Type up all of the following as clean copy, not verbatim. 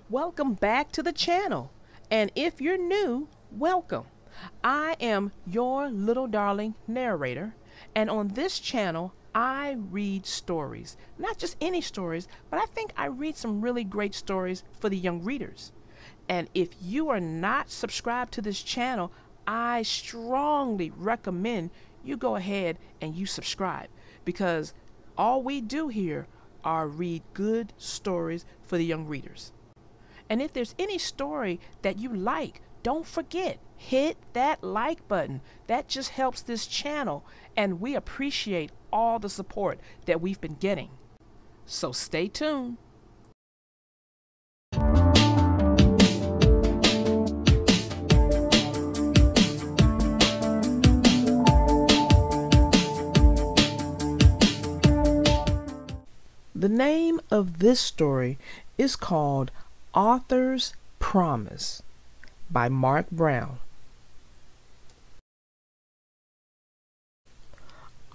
Welcome back to the channel. And if you're new, welcome. I am your little darling narrator, and on this channel, I read stories. Not just any stories, but I think I read some really great stories for the young readers. And if you are not subscribed to this channel, I strongly recommend you go ahead and you subscribe, because all we do here are read good stories for the young readers. And if there's any story that you like, don't forget, hit that like button. That just helps this channel, and we appreciate all the support that we've been getting. So stay tuned. The name of this story is called Author's Promise by Mark Brown.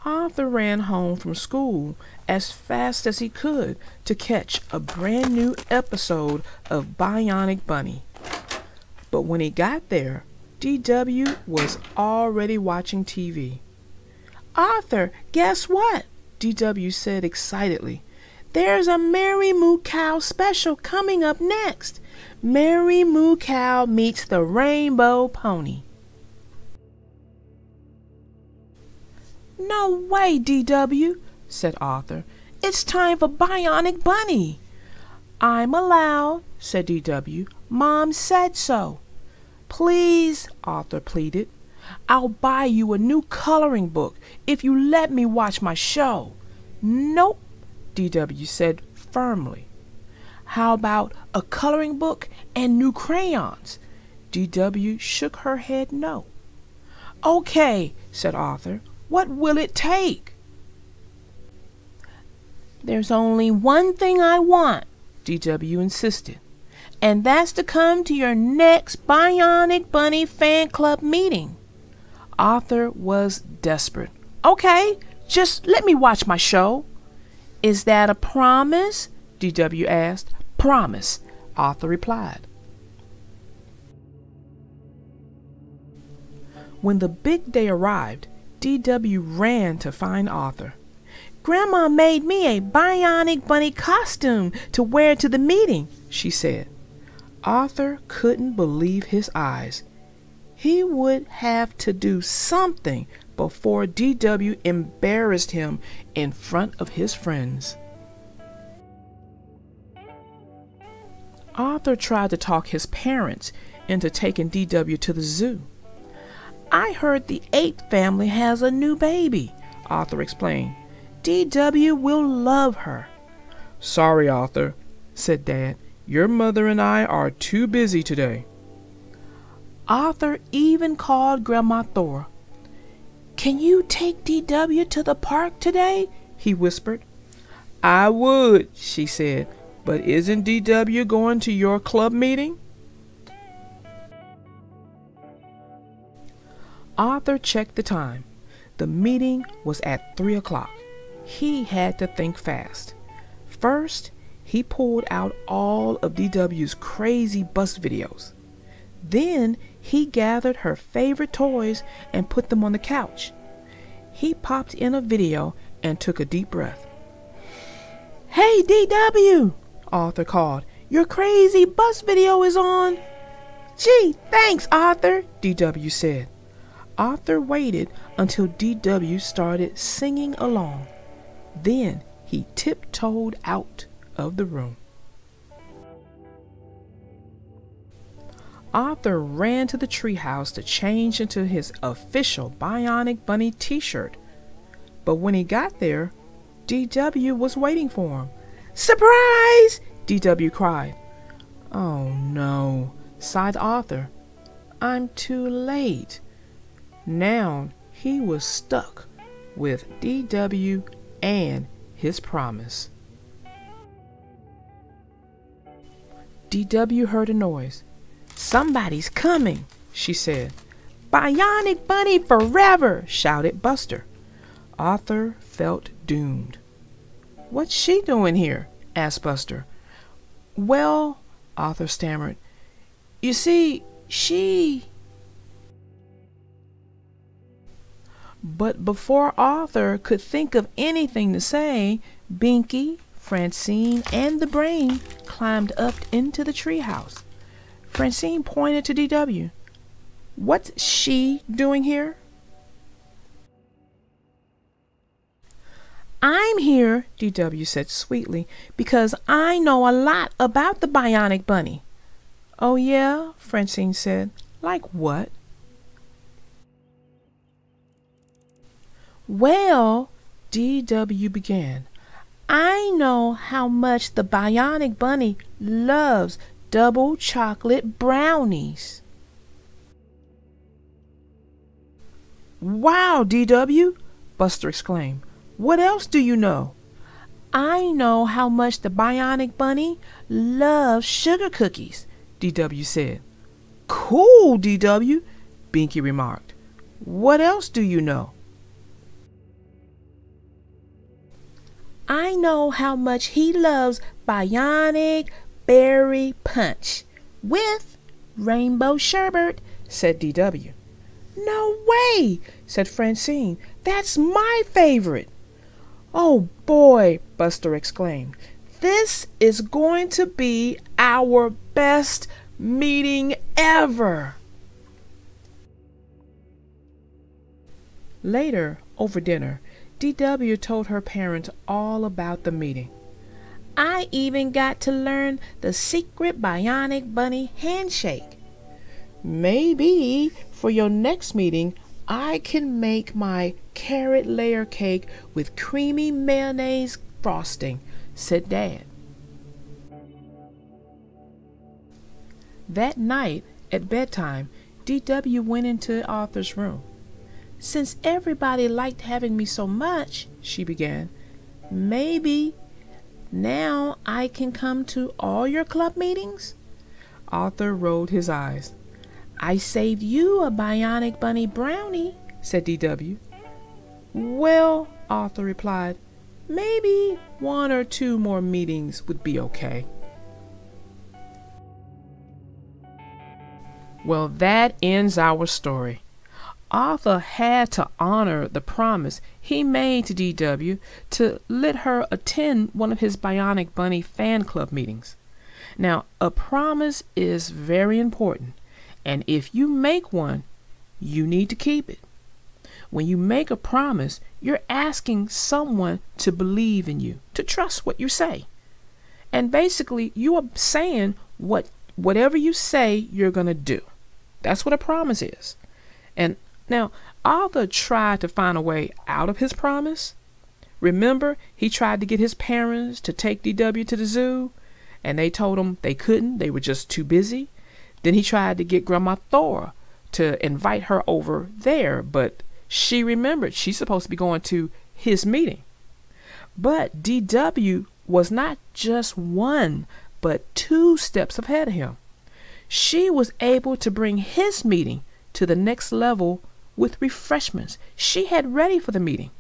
Arthur ran home from school as fast as he could to catch a brand new episode of Bionic Bunny. But when he got there, DW was already watching TV. "Arthur, guess what?" DW said excitedly. "There's a Mary Moo Cow special coming up next. Mary Moo Cow meets the Rainbow Pony." "No way, DW," said Arthur. "It's time for Bionic Bunny." "I'm allowed," said DW. "Mom said so." "Please," Arthur pleaded. "I'll buy you a new coloring book if you let me watch my show." "Nope," DW said firmly. "How about a coloring book and new crayons?" DW shook her head no. "Okay," said Arthur. "What will it take?" "There's only one thing I want," DW insisted, "and that's to come to your next Bionic Bunny fan club meeting." Arthur was desperate. "Okay, just let me watch my show." "Is that a promise?" DW asked. "Promise," Arthur replied. When the big day arrived, DW ran to find Arthur. "Grandma made me a Bionic Bunny costume to wear to the meeting," she said. Arthur couldn't believe his eyes. He would have to do something before DW embarrassed him in front of his friends. Arthur tried to talk his parents into taking DW to the zoo. "I heard the ape family has a new baby," Arthur explained. "DW will love her." "Sorry, Arthur," said Dad. "Your mother and I are too busy today." Arthur even called Grandma Thor. "Can you take DW to the park today?" he whispered. "I would," she said, "but isn't DW going to your club meeting?" Arthur checked the time. The meeting was at 3 o'clock. He had to think fast. First, he pulled out all of DW's crazy bus videos. Then he gathered her favorite toys and put them on the couch. He popped in a video and took a deep breath. "Hey, DW," Arthur called. "Your crazy bus video is on." "Gee, thanks, Arthur," DW said. Arthur waited until DW started singing along. Then he tiptoed out of the room. Arthur ran to the treehouse to change into his official Bionic Bunny t-shirt. But when he got there, DW was waiting for him. "Surprise!" DW cried. "Oh no," sighed Arthur. "I'm too late." Now he was stuck with DW and his promise. DW heard a noise. "Somebody's coming," she said. "Bionic Bunny forever!" shouted Buster. Arthur felt doomed. "What's she doing here?" asked Buster. "Well, Arthur stammered. You see, she... But before Arthur could think of anything to say, Binky, Francine, and the Brain climbed up into the treehouse. Francine pointed to DW. What's she doing here? I'm here, DW said sweetly, because I know a lot about the Bionic Bunny. Oh yeah, Francine said. Like what? Well, DW began, I know how much the Bionic Bunny loves double chocolate brownies. Wow, DW, Buster exclaimed. What else do you know? I know how much the Bionic Bunny loves sugar cookies, DW said. Cool, DW, Binky remarked. What else do you know? I know how much he loves Bionic Berry Punch with rainbow sherbet, said DW. No way, said Francine. That's my favorite. Oh boy, Buster exclaimed. This is going to be our best meeting ever. Later, over dinner, DW told her parents all about the meeting. I even got to learn the secret Bionic Bunny handshake. Maybe for your next meeting, I can make my carrot layer cake with creamy mayonnaise frosting, said Dad. That night, at bedtime, DW went into Arthur's room. Since everybody liked having me so much, she began, maybe now I can come to all your club meetings? Arthur rolled his eyes. I saved you a Bionic Bunny brownie, said DW. Well, Arthur replied, maybe 1 or 2 more meetings would be okay. Well, that ends our story. Arthur had to honor the promise he made to DW to let her attend one of his Bionic Bunny fan club meetings. Now, a promise is very important, and if you make one, you need to keep it. When you make a promise, you're asking someone to believe in you, to trust what you say. And basically, you are saying whatever you say you're going to do. That's what a promise is. And now, Arthur tried to find a way out of his promise. Remember, he tried to get his parents to take DW to the zoo, and they told him they couldn't, they were just too busy. Then he tried to get Grandma Thora to invite her over there, but she remembered she's supposed to be going to his meeting. But DW was not just 1, but 2 steps ahead of him. She was able to bring his meeting to the next level with refreshments she had ready for the meeting.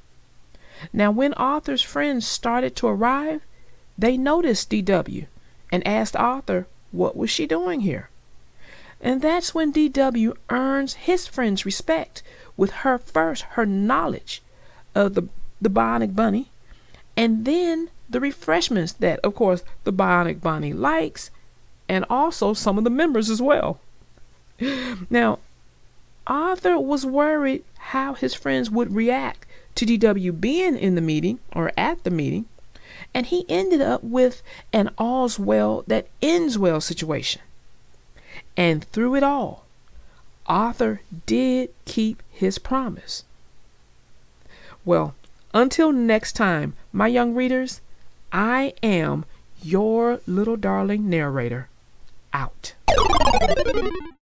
Now, when Arthur's friends started to arrive, they noticed DW and asked Arthur what was she doing here. And that's when DW earns his friends' respect with her knowledge of the Bionic Bunny, and then the refreshments that, of course, the Bionic Bunny likes, and also some of the members as well. Now, Arthur was worried how his friends would react to DW being in the meeting or at the meeting, and he ended up with an all's well that ends well situation. And through it all, Arthur did keep his promise. Well, until next time, my young readers, I am your little darling narrator, out.